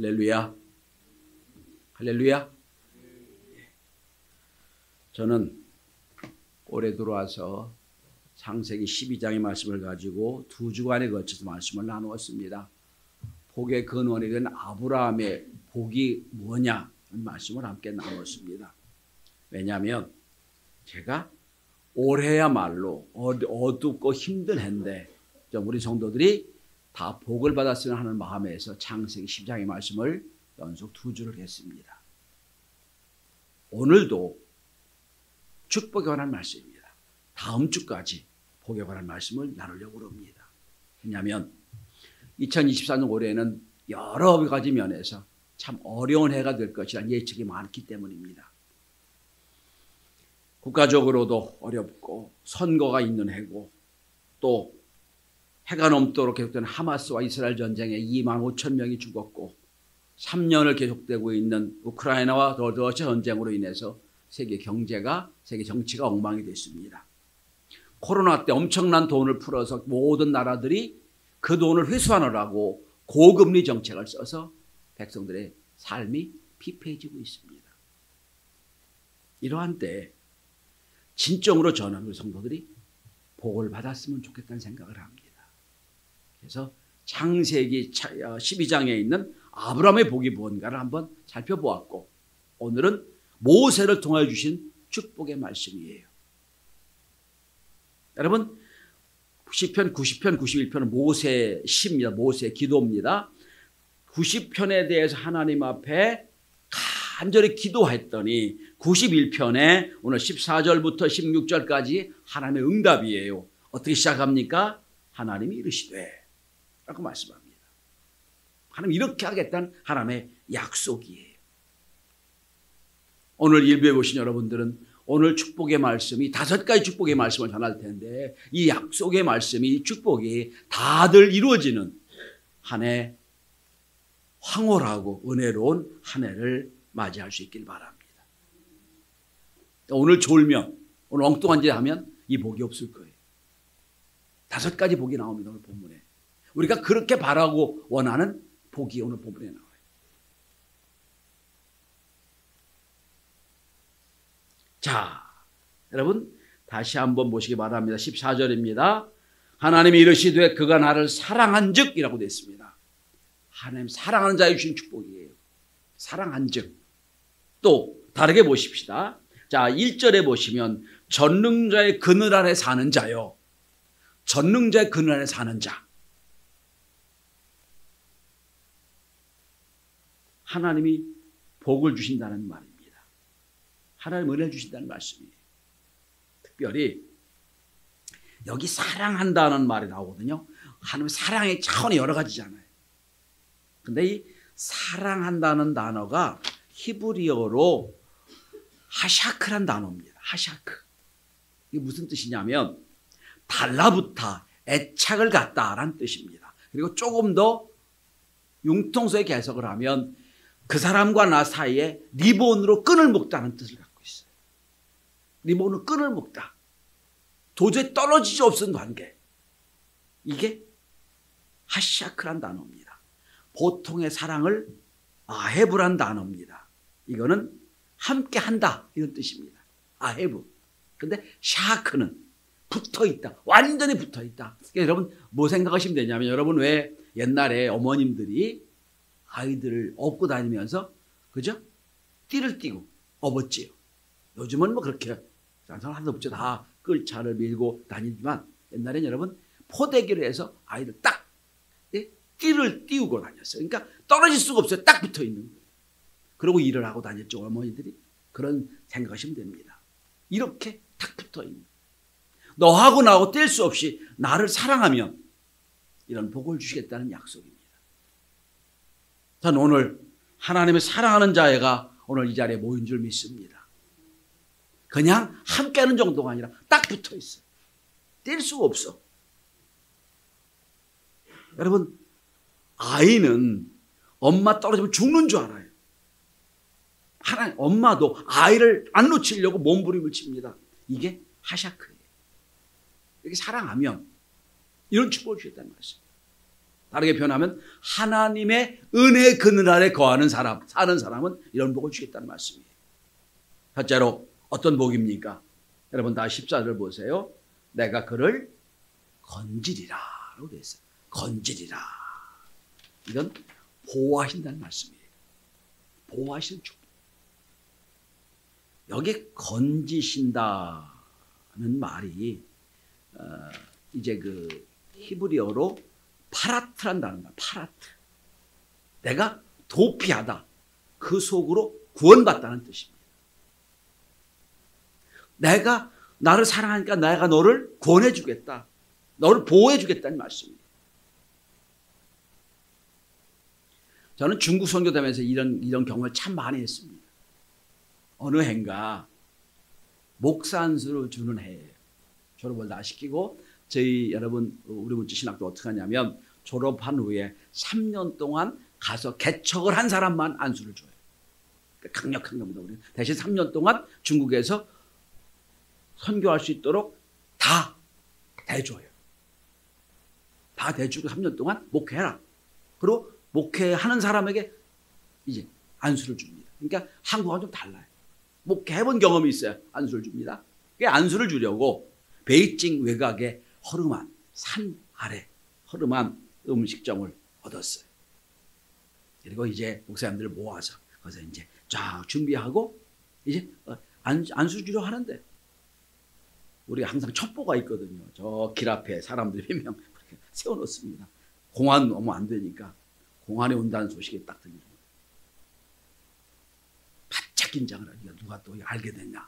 할렐루야. 할렐루야. 저는 올해 들어와서 창세기 12장의 말씀을 가지고 두 주간에 걸쳐서 말씀을 나누었습니다. 복의 근원이 된 아브라함의 복이 뭐냐 하는 말씀을 함께 나누었습니다. 왜냐하면 제가 올해야말로 어둡고 힘든 해인데 우리 성도들이 다 복을 받았으면 하는 마음에서 창세기 10장의 말씀을 연속 두 주를 했습니다. 오늘도 축복에 관한 말씀입니다. 다음 주까지 복에 관한 말씀을 나누려고 합니다. 왜냐하면 2024년 올해에는 여러 가지 면에서 참 어려운 해가 될 것이라는 예측이 많기 때문입니다. 국가적으로도 어렵고 선거가 있는 해고 또 해가 넘도록 계속되는 하마스와 이스라엘 전쟁에 2만 5천 명이 죽었고 3년을 계속되고 있는 우크라이나와 러시아 전쟁으로 인해서 세계 경제가, 세계 정치가 엉망이 됐습니다. 코로나 때 엄청난 돈을 풀어서 모든 나라들이 그 돈을 회수하느라고 고금리 정책을 써서 백성들의 삶이 피폐해지고 있습니다. 이러한 때 진정으로 저는 우리 성도들이 복을 받았으면 좋겠다는 생각을 합니다. 그래서 창세기 12장에 있는 아브라함의 복이 뭔가를 한번 살펴보았고 오늘은 모세를 통하여 주신 축복의 말씀이에요. 여러분 시편 90편, 91편은 모세의 시입니다. 모세의 기도입니다. 90편에 대해서 하나님 앞에 간절히 기도했더니 91편에 오늘 14절부터 16절까지 하나님의 응답이에요. 어떻게 시작합니까? 하나님이 이르시되 라고 말씀합니다. 하나님 이렇게 하겠다는 하나님의 약속이에요. 오늘 일부에 보신 여러분들은 오늘 축복의 말씀이 5가지 축복의 말씀을 전할 텐데 이 약속의 말씀이 이 축복이 다들 이루어지는 한 해 황홀하고 은혜로운 한 해를 맞이할 수 있길 바랍니다. 오늘 졸면 오늘 엉뚱한 짓 하면 이 복이 없을 거예요. 5가지 복이 나옵니다. 오늘 본문에. 우리가 그렇게 바라고 원하는 복이 오늘 본문에 나와요. 자, 여러분 다시 한번 보시기 바랍니다. 14절입니다. 하나님이 이르시되 그가 나를 사랑한즉 이라고 되어 있습니다. 하나님 사랑하는 자에 주신 축복이에요. 사랑한즉. 또 다르게 보십시다. 자, 1절에 보시면 전능자의 그늘 아래 사는 자요. 전능자의 그늘 아래 사는 자. 하나님이 복을 주신다는 말입니다. 하나님 은혜를 주신다는 말씀이에요. 특별히 여기 사랑한다는 말이 나오거든요. 하나님 사랑의 차원이 여러 가지잖아요. 근데 이 사랑한다는 단어가 히브리어로 하샤크란 단어입니다. 하샤크. 이게 무슨 뜻이냐면 달라붙다, 애착을 갖다라는 뜻입니다. 그리고 조금 더 융통성의 해석을 하면 그 사람과 나 사이에 리본으로 끈을 묶다는 뜻을 갖고 있어요. 리본으로 끈을 묶다. 도저히 떨어질 수 없는 관계. 이게 하샤크란 단어입니다. 보통의 사랑을 아헤브란 단어입니다. 이거는 함께 한다 이런 뜻입니다. 아헤브. 근데 샤크는 붙어 있다. 완전히 붙어 있다. 그러니까 여러분 뭐 생각하시면 되냐면 여러분 왜 옛날에 어머님들이 아이들을 업고 다니면서 그죠? 띠를 띠고 업었지요. 요즘은 뭐 그렇게 하나도 없죠. 다 끌차를 밀고 다니지만 옛날에는 여러분 포대기를 해서 아이들 딱 띠를 띄우고 다녔어요. 그러니까 떨어질 수가 없어요. 딱 붙어 있는 거예요. 그러고 일을 하고 다녔죠. 어머니들이. 그런 생각하시면 됩니다. 이렇게 딱 붙어 있는 거예요. 너하고 나하고 뗄 수 없이 나를 사랑하면 이런 복을 주시겠다는 약속입니다. 저는 오늘 하나님을 사랑하는 자애가 오늘 이 자리에 모인 줄 믿습니다. 그냥 함께하는 정도가 아니라 딱 붙어 있어요. 뗄 수가 없어. 여러분 아이는 엄마 떨어지면 죽는 줄 알아요. 하나님 엄마도 아이를 안 놓치려고 몸부림을 칩니다. 이게 하샤크예요. 이렇게 사랑하면 이런 축복을 주셨다는 말씀. 다르게 표현하면 하나님의 은혜 그늘 아래 거하는 사람, 사는 사람은 이런 복을 주겠다는 말씀이에요. 첫째로 어떤 복입니까? 여러분 다 14절 보세요. 내가 그를 건지리라 라고 되어 있어요. 건지리라. 이건 보호하신다는 말씀이에요. 보호하시는 축복. 여기 건지신다는 말이 이제 그 히브리어로 파라트란 단어입니다. 파라트. 내가 도피하다. 그 속으로 구원받다는 뜻입니다. 내가 나를 사랑하니까 내가 너를 구원해 주겠다. 너를 보호해 주겠다는 말씀이에요. 저는 중국 선교다면서 이런 경험을 참 많이 했습니다. 어느 해인가 목사 안수를 주는 해예요. 졸업을 다 시키고 저희 여러분 우리 문지 신학도 어떻게 하냐면 졸업한 후에 3년 동안 가서 개척을 한 사람만 안수를 줘요. 강력한 겁니다. 우리 대신 3년 동안 중국에서 선교할 수 있도록 다 대줘요. 다 대주고 3년 동안 목회해라. 그리고 목회하는 사람에게 이제 안수를 줍니다. 그러니까 한국하고는 좀 달라요. 목회해본 경험이 있어야 안수를 줍니다. 그 안수를 주려고 베이징 외곽의 허름한 산 아래 허름한 음식점을 얻었어요. 그리고 이제 목사님들을 모아서 거기서 이제 쫙 준비하고 이제 안수 주려 하는데 우리가 항상 첩보가 있거든요. 저 길 앞에 사람들이 몇 명 세워놓습니다. 공안 오면 안 되니까 공안에 온다는 소식이 딱 들리는 거예요. 바짝 긴장을 하니까 누가 또 알게 됐냐.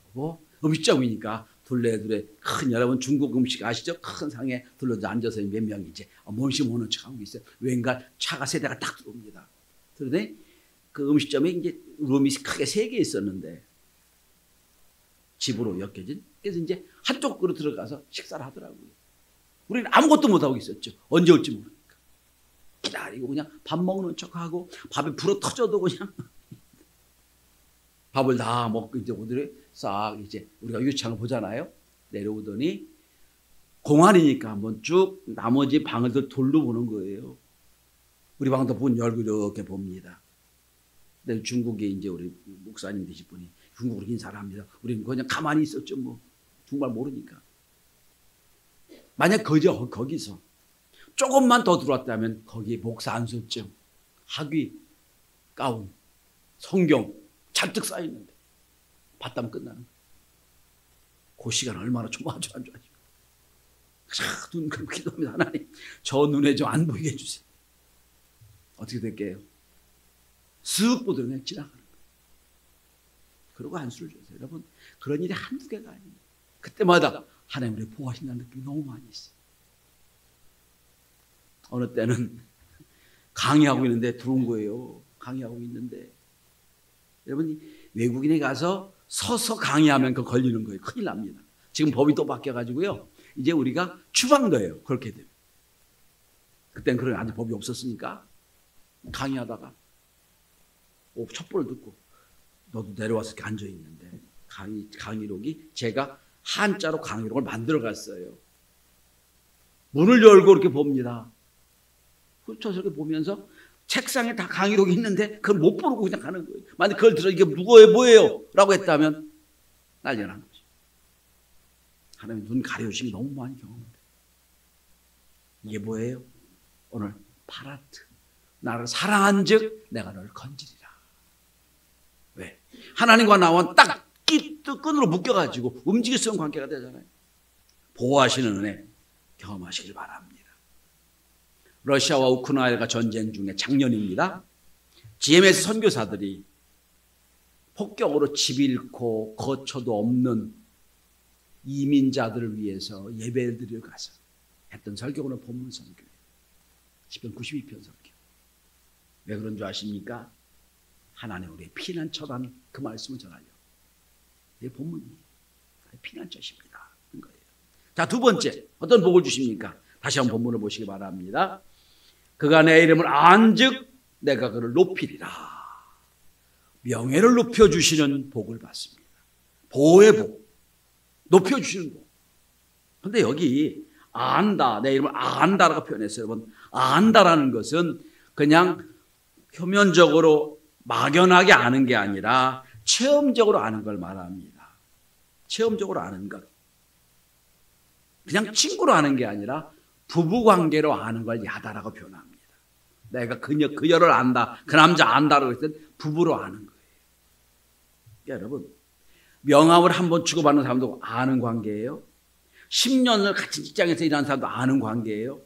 그리고 음식점이니까 둘레둘레 큰 여러분 중국 음식 아시죠? 큰 상에 둘러서 앉아서 몇 명이 이제 몸씩 모는 척하고 있어요. 왠가 차가 세 대가 딱 들어옵니다. 그런데 그 음식점에 이제 룸이 크게 3개 있었는데 집으로 엮여진. 그래서 이제 한쪽으로 들어가서 식사를 하더라고요. 우리는 아무것도 못하고 있었죠. 언제 올지 모르니까. 기다리고 그냥 밥 먹는 척하고 밥에 불어 터져도 그냥 밥을 다 먹고 이제 오늘에 싹 이제 우리가 유치장을 보잖아요. 내려오더니 공안이니까 한번 쭉 나머지 방을 돌로 보는 거예요. 우리 방도 문 열고 이렇게 봅니다. 근데 중국에 이제 우리 목사님 되실 분이 중국으로 인사를 합니다. 우리는 그냥 가만히 있었죠. 뭐 정말 모르니까. 만약 거기서 조금만 더 들어왔다면 거기에 목사 안수증, 학위, 가운, 성경 잔뜩 쌓여있는데 봤다면 끝나는 거예요. 그 시간 얼마나 초마초마하십니까. 눈 감고 기도합니다. 하나님 저 눈에 좀 안 보이게 해주세요. 어떻게 될게요? 쓱 보더니 그냥 지나가는 거예요. 그러고 안수를 줬어요. 여러분 그런 일이 한두 개가 아닙니다. 그때마다 하나님 우리 보호하신다는 느낌이 너무 많이 있어요. 어느 때는 강의하고 있는데 들어온 거예요. 강의하고 있는데 여러분 외국인에 가서 서서 강의하면 그 걸리는 거예요. 큰일 납니다. 지금 법이 또 바뀌어가지고요. 이제 우리가 추방돼요. 그렇게 되면. 그때는 그런 아직 법이 없었으니까 강의하다가 첩보를 듣고 너도 내려와서 이렇게 앉아있는데 강의록이 제가 한자로 강의록을 만들어 갔어요. 문을 열고 이렇게 봅니다. 훑어서 이렇게 보면서 책상에 다 강의록이 있는데 그걸 못 부르고 그냥 가는 거예요. 만약 그걸 들어 이게 뭐예요? 라고 했다면 난리 나는 거죠. 하나님 눈 가려주심이 너무 많이 경험해요. 이게 뭐예요? 오늘 파라트. 나를 사랑한 즉 내가 너를 건지리라. 왜? 하나님과 나와 딱 끈으로 묶여가지고 움직일 수 있는 관계가 되잖아요. 보호하시는 은혜 경험하시길 바랍니다. 러시아와 우크라이나가 전쟁 중에 작년입니다. GMS 선교사들이 폭격으로 집 잃고 거처도 없는 이민자들을 위해서 예배를 드리러 가서 했던 설교는 본문 설교예요. 시편 92편 설교. 왜 그런 줄 아십니까? 하나님 우리의 피난처라는 그 말씀을 전하려. 이 본문이 피난처십니다. 거예요. 자, 두 번째 어떤 복을 주십니까? 다시 한번 본문을 보시기 바랍니다. 그가 내 이름을 안즉 내가 그를 높이리라. 명예를 높여주시는 복을 받습니다. 보호의 복, 높여주시는 복. 그런데 여기 안다, 내 이름을 안다라고 표현했어요. 여러분, 안다라는 것은 그냥 표면적으로 막연하게 아는 게 아니라 체험적으로 아는 걸 말합니다. 체험적으로 아는 것. 그냥 친구로 아는 게 아니라 부부관계로 아는 걸 야다라고 표현합니다. 내가 그녀를 안다, 그 남자 안다라고 했을 때 부부로 아는 거예요. 여러분, 명함을 한 번 주고받는 사람도 아는 관계예요. 10년을 같은 직장에서 일하는 사람도 아는 관계예요.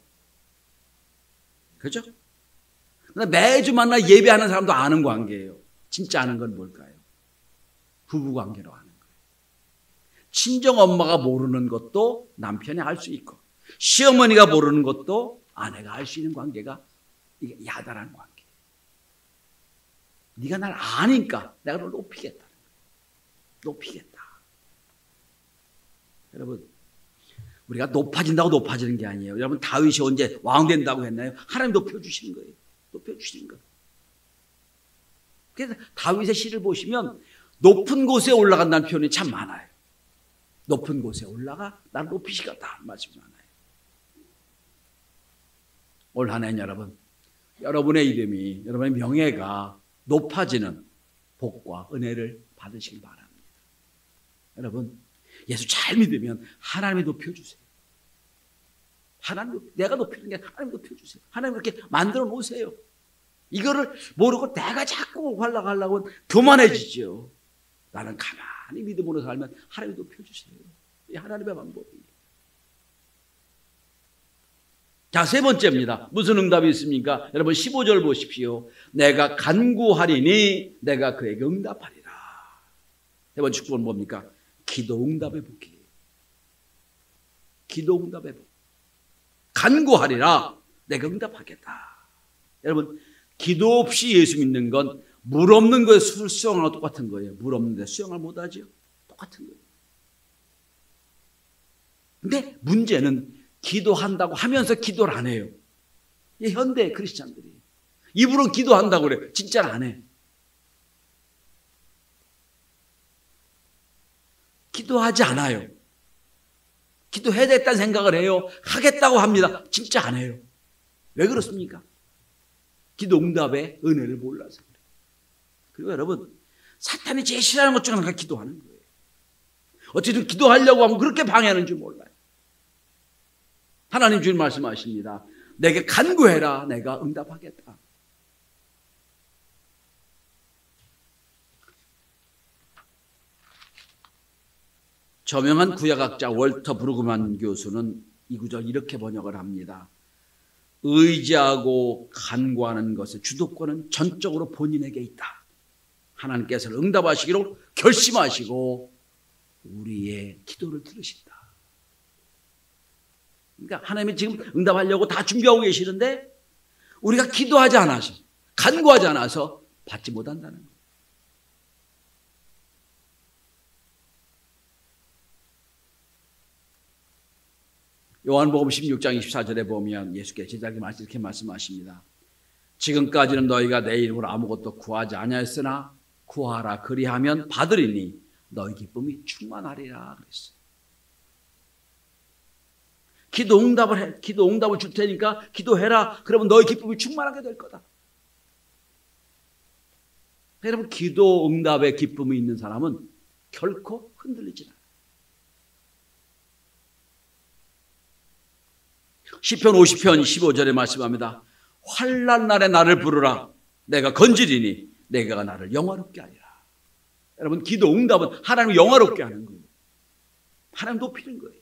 그렇죠? 매주 만나 예배하는 사람도 아는 관계예요. 진짜 아는 건 뭘까요? 부부관계로 아는 거예요. 친정 엄마가 모르는 것도 남편이 알 수 있고, 시어머니가 모르는 것도 아내가 알 수 있는 관계가 이게 야단한 관계. 네가 날 아니까 내가 널 높이겠다. 높이겠다. 여러분, 우리가 높아진다고 높아지는 게 아니에요. 여러분, 다윗이 언제 왕 된다고 했나요? 하나님 높여주시는 거예요. 높여주시는 거예요. 그래서 다윗의 시를 보시면 높은 곳에 올라간다는 표현이 참 많아요. 높은 곳에 올라가 나를 높이시겠다 말씀이 많아요. 올 한 해는 여러분, 여러분의 이름이, 여러분의 명예가 높아지는 복과 은혜를 받으시길 바랍니다. 여러분, 예수 잘 믿으면 하나님이 높여주세요. 하나님, 내가 높이는 게 하나님 높여주세요. 하나님 이렇게 만들어 놓으세요. 이거를 모르고 내가 자꾸 하려고 하면 교만해지죠. 나는 가만히 믿음으로 살면 하나님이 높여주세요. 이 하나님의 방법이에요. 자, 세 번째입니다. 무슨 응답이 있습니까? 여러분 15절 보십시오. 내가 간구하리니 내가 그에게 응답하리라. 세 번째 축복은 뭡니까? 기도 응답의 복이에요. 기도 응답의 복. 간구하리라. 내가 응답하겠다. 여러분, 기도 없이 예수 믿는 건 물 없는 거에 술 수영하고 똑같은 거예요. 물 없는데 수영을 못하죠. 똑같은 거예요. 근데 문제는 기도한다고 하면서 기도를 안 해요. 이 현대 크리스찬들이. 입으로 기도한다고 그래요. 진짜는 안 해. 기도하지 않아요. 기도해야 됐다는 생각을 해요. 하겠다고 합니다. 진짜 안 해요. 왜 그렇습니까? 기도 응답의 은혜를 몰라서 그래요. 그리고 여러분, 사탄이 제일 싫어하는 것 중 하나가 기도하는 거예요. 어쨌든 기도하려고 하면 그렇게 방해하는 줄 몰라요. 하나님 주님 말씀하십니다. 내게 간구해라. 내가 응답하겠다. 저명한 구약학자 월터 브루그만 교수는 이 구절 이렇게 번역을 합니다. 의지하고 간구하는 것의 주도권은 전적으로 본인에게 있다. 하나님께서 응답하시기로 결심하시고 우리의 기도를 들으신다. 그러니까 하나님이 지금 응답하려고 다 준비하고 계시는데 우리가 기도하지 않아서, 간구하지 않아서 받지 못한다는 거예요. 요한복음 16장 24절에 보면 예수께서 제자에게 이렇게 말씀하십니다. 지금까지는 너희가 내 이름으로 아무것도 구하지 아니하였으나 구하라 그리하면 받으리니 너희 기쁨이 충만하리라 그랬어요. 기도 응답을 줄 테니까 기도해라. 그러면 너희 기쁨이 충만하게 될 거다. 여러분, 기도 응답의 기쁨이 있는 사람은 결코 흔들리지 않아요. 시편 50편 15절에 말씀합니다. 환난 날에 나를 부르라. 내가 건지리니 내가 나를 영화롭게 하리라. 여러분, 기도 응답은 하나님을 영화롭게 하는 거예요. 하나님 높이는 거예요.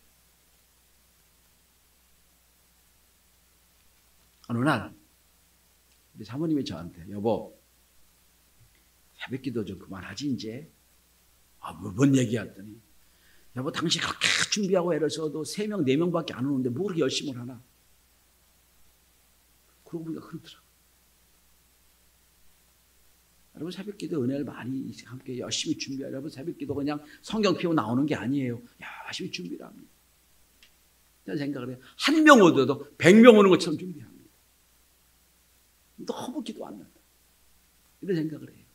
어느 날 우리 사모님이 저한테 여보 새벽기도 좀 그만하지 이제. 뭔 얘기했더니 여보 당신 그렇게 준비하고 애를 써도 3명 4명밖에 안 오는데 뭐 그렇게 열심히 하나. 그러고 보니까 그렇더라고요. 여러분, 새벽기도 은혜를 많이 함께 열심히 준비하려. 여러분, 새벽기도 그냥 성경 피고 나오는 게 아니에요. 열심히 준비를 합니다. 저는 생각을 해요. 1명 오더라도 100명 오는 것처럼 준비합니다. 너무 기도 안 난다. 이런 생각을 해요.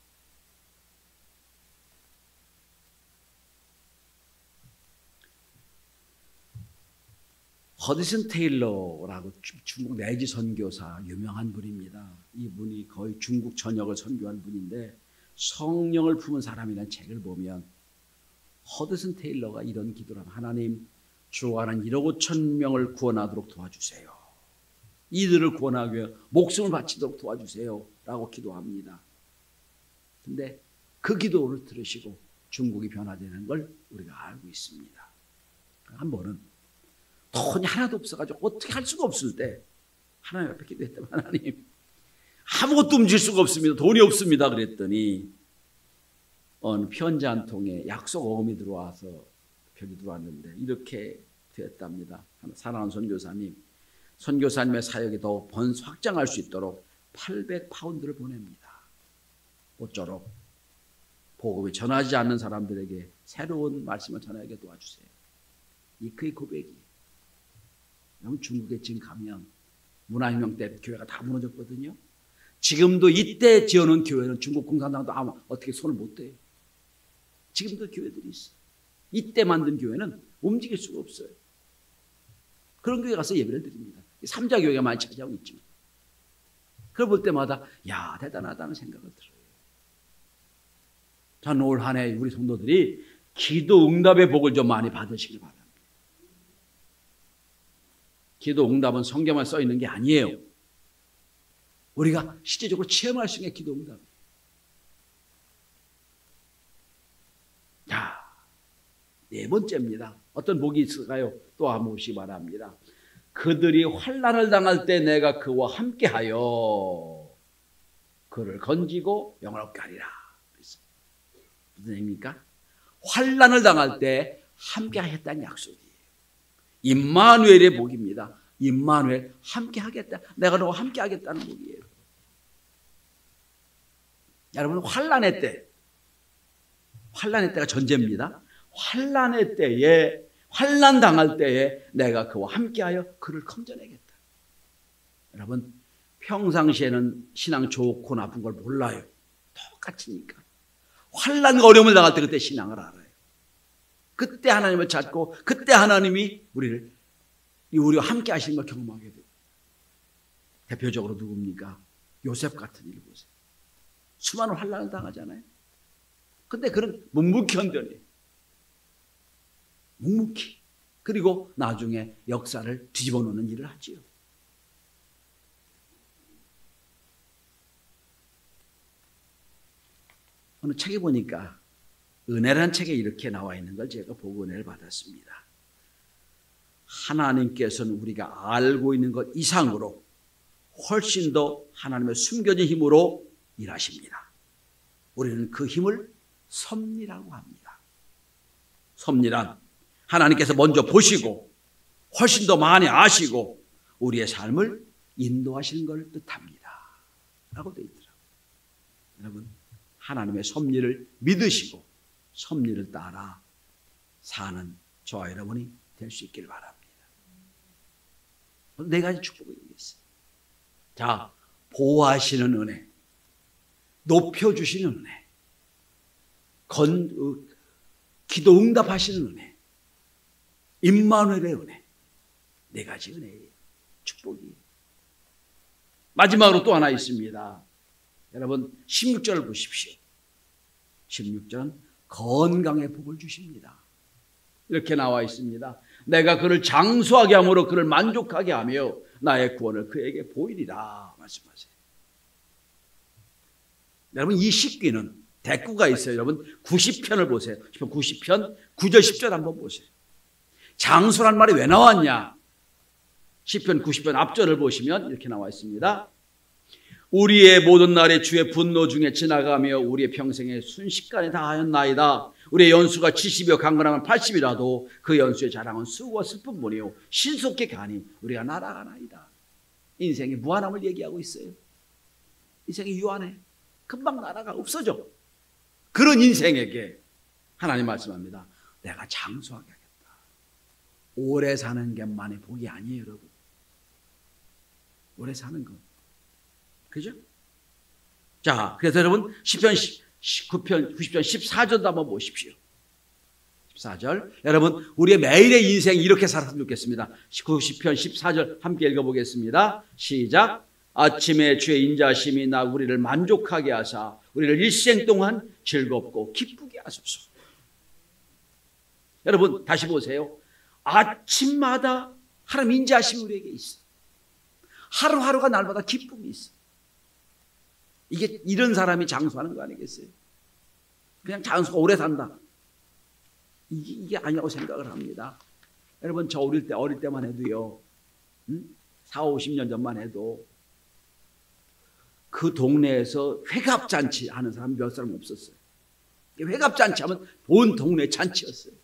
허드슨 테일러라고 중국 내지 선교사 유명한 분입니다. 이분이 거의 중국 전역을 선교한 분인데 성령을 품은 사람이라는 책을 보면 허드슨 테일러가 이런 기도를 하면 하나님 주와 하는 1억 5천 명을 구원하도록 도와주세요. 이들을 구원하기 위해 목숨을 바치도록 도와주세요 라고 기도합니다. 근데 그 기도를 들으시고 중국이 변화되는 걸 우리가 알고 있습니다. 한 번은 돈이 하나도 없어가지고 어떻게 할 수가 없을 때 하나님 앞에 기도했다면 하나님 아무것도 움직일 수가 없습니다. 돈이 없습니다. 그랬더니 어느 편지 한 통에 약속 어음이 들어와서 편지 들어왔는데 이렇게 되었답니다. 사랑하는 선교사님의 사역이 더 확장할 수 있도록 800파운드를 보냅니다. 모쪼록 복음이 전하지 않는 사람들에게 새로운 말씀을 전하게 도와주세요. 이 그의 고백이에요. 여러분 중국에 지금 가면 문화혁명 때 교회가 다 무너졌거든요. 지금도 이때 지어놓은 교회는 중국 공산당도 아마 어떻게 손을 못 대요. 지금도 교회들이 있어요. 이때 만든 교회는 움직일 수가 없어요. 그런 교회 가서 예배를 드립니다. 3자 교회가 많이 차지하고 있지만 그걸 볼 때마다 야 대단하다는 생각을 들어요. 저는 올 한 해 우리 성도들이 기도 응답의 복을 좀 많이 받으시길 바랍니다. 기도 응답은 성경만 써 있는 게 아니에요. 우리가 실제적으로 체험할 수 있는 기도 응답이에요. 자, 네 번째입니다. 어떤 복이 있을까요? 또 한번 보시기 바랍니다. 그들이 환난을 당할 때 내가 그와 함께하여 그를 건지고 영원롭게 하리라. 무슨 얘기입니까? 환난을 당할 때 함께하겠다는 약속이에요. 임마누엘의 복입니다. 임마누엘 함께하겠다. 내가 너와 함께하겠다는 복이에요. 여러분 환난의 때가 전제입니다. 환난 당할 때에 내가 그와 함께하여 그를 건져내겠다. 여러분 평상시에는 신앙 좋고 나쁜 걸 몰라요. 똑같으니까. 환난과 어려움을 당할 때 그때 신앙을 알아요. 그때 하나님을 찾고 그때 하나님이 우리와 함께 하시는 걸 경험하게 돼요. 대표적으로 누굽니까? 요셉 같은 일 보세요. 수많은 환난을 당하잖아요. 근데 그런 묵묵히 견뎌내요. 묵묵히. 그리고 나중에 역사를 뒤집어 놓는 일을 하지요. 어느 책에 보니까 은혜라는 책에 이렇게 나와 있는 걸 제가 보고 은혜를 받았습니다. 하나님께서는 우리가 알고 있는 것 이상으로 훨씬 더 하나님의 숨겨진 힘으로 일하십니다. 우리는 그 힘을 섭리라고 합니다. 섭리란 하나님께서 먼저 보시고 훨씬 더 많이 아시고 우리의 삶을 인도하시는 걸 뜻합니다. 라고 되어 있더라고요. 여러분 하나님의 섭리를 믿으시고 섭리를 따라 사는 저와 여러분이 될 수 있기를 바랍니다. 네 가지 축복이 있어요. 자, 보호하시는 은혜, 높여주시는 은혜, 기도 응답하시는 은혜, 임마누엘의 은혜, 네 가지 은혜의 축복이에요. 마지막으로 또 하나 있습니다. 여러분 16절을 보십시오. 16절은 건강의 복을 주십니다. 이렇게 나와 있습니다. 내가 그를 장수하게 함으로 그를 만족하게 하며 나의 구원을 그에게 보이리라 말씀하세요. 여러분 이 십귀는 대꾸가 있어요. 여러분 90편을 보세요. 90편 9절 10절 한번 보세요. 장수란 말이 왜 나왔냐? 10편 90편 앞절을 보시면 이렇게 나와 있습니다. 우리의 모든 날에 주의 분노 중에 지나가며 우리의 평생에 순식간에 다하였나이다. 우리의 연수가 70이요 강건하면 80이라도 그 연수의 자랑은 수고와 슬픔뿐이요 신속히 가니 우리가 날아가나이다. 인생의 무한함을 얘기하고 있어요. 인생이 유한해. 금방 날아가 없어져. 그런 인생에게 하나님 말씀합니다. 내가 장수하게 하겠다. 오래 사는 것만이 복이 아니에요, 여러분. 오래 사는 것. 그죠? 자, 그래서 여러분 10편 9편 90편 14절도 한번 보십시오. 14절. 여러분, 우리의 매일의 인생 이렇게 살았으면 좋겠습니다. 90편 14절 함께 읽어보겠습니다. 시작. 아침에 주의 인자심이 나 우리를 만족하게 하사 우리를 일생 동안 즐겁고 기쁘게 하소서. 여러분, 다시 보세요. 아침마다 하나님 인자심이 우리에게 있어. 하루하루가 날마다 기쁨이 있어. 이게 이런 사람이 장수하는 거 아니겠어요? 그냥 장수가 오래 산다. 이게 아니라고 생각을 합니다. 여러분, 저 어릴 때만 해도요, 4, 50년 전만 해도 그 동네에서 회갑잔치 하는 사람 몇 사람 없었어요. 회갑잔치 하면 온 동네 잔치였어요.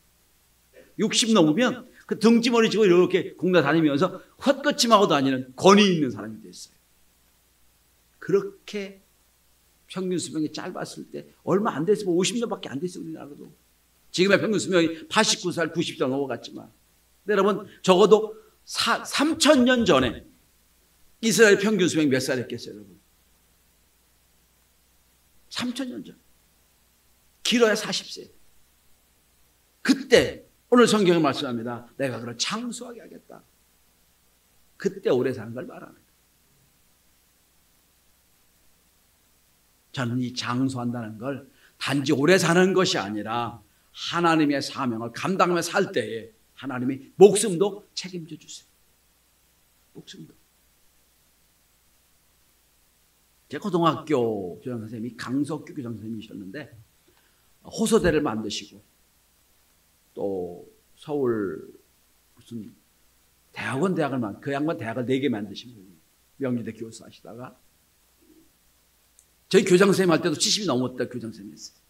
60 넘으면 그 등지머리 지고 이렇게 공나 다니면서 헛것침하고 다니는 권위 있는 사람이 됐어요. 그렇게 평균 수명이 짧았을 때 얼마 안 됐으면 50년밖에 안 됐어요. 우리나라도. 지금의 평균 수명이 89살, 90살 넘어갔지만, 여러분, 적어도 3,000년 전에 이스라엘 평균 수명이 몇 살이었겠어요, 여러분? 3,000년 전. 길어야 40세. 그때 오늘 성경이 말씀합니다. 내가 그를 장수하게 하겠다. 그때 오래 사는 걸 말하는 거예요. 저는 이 장수한다는 걸 단지 오래 사는 것이 아니라 하나님의 사명을 감당하며 살 때에 하나님이 목숨도 책임져 주세요. 목숨도. 제 고등학교 교장선생님이 강석규 교장선생님이셨는데 호서대를 만드시고 또 서울 무슨 대학을 그 양반 대학을 4개 만드신 분이 명지대 교수 하시다가 저희 교장선생님 할 때도 70이 넘었다 교장선생님이었어요.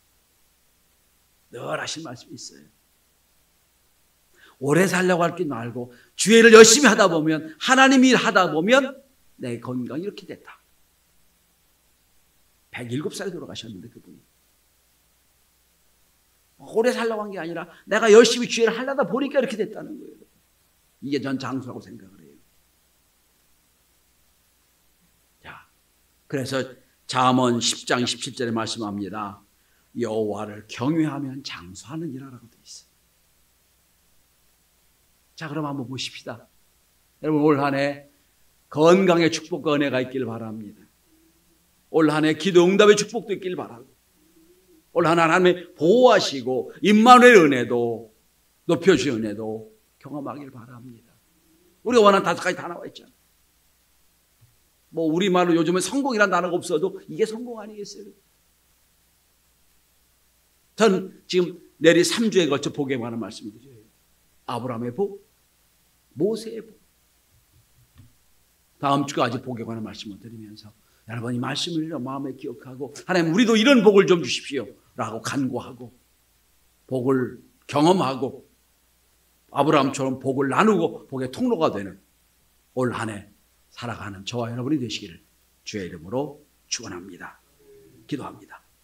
늘 하신 말씀이 있어요. 오래 살려고 할 줄 말고 주의를 열심히 하다 보면 하나님 일 하다 보면 내 건강이 이렇게 됐다. 107살에 돌아가셨는데 그분이. 오래 살려고 한 게 아니라 내가 열심히 주의를 하려다 보니까 이렇게 됐다는 거예요. 이게 전 장수라고 생각을 해요. 자, 그래서 잠언 10장 17절에 말씀합니다. 여호와를 경외하면 장수하느니라라고 되어 있어요. 자, 그럼 한번 보십시다. 여러분, 올 한 해 건강의 축복과 은혜가 있기를 바랍니다. 올 한 해 기도 응답의 축복도 있기를 바라고, 올 한 해 하나님의 보호하시고 임마누엘 은혜도 높여주신 은혜도 경험하길 바랍니다. 우리가 원하는 5가지 다 나와 있잖아요. 뭐 우리말로 요즘은 성공이라는 단어가 없어도 이게 성공 아니겠어요? 저는 지금 내일 3주에 걸쳐 복에 관한 말씀을 드려요. 아브라함의 복, 모세의 복. 다음 주까지 복에 관한 말씀을 드리면서 여러분 이 말씀을 마음에 기억하고 하나님 우리도 이런 복을 좀 주십시오 라고 간구하고 복을 경험하고 아브라함처럼 복을 나누고 복의 통로가 되는 올 한 해 살아가는 저와 여러분이 되시기를 주의 이름으로 축원합니다. 기도합니다.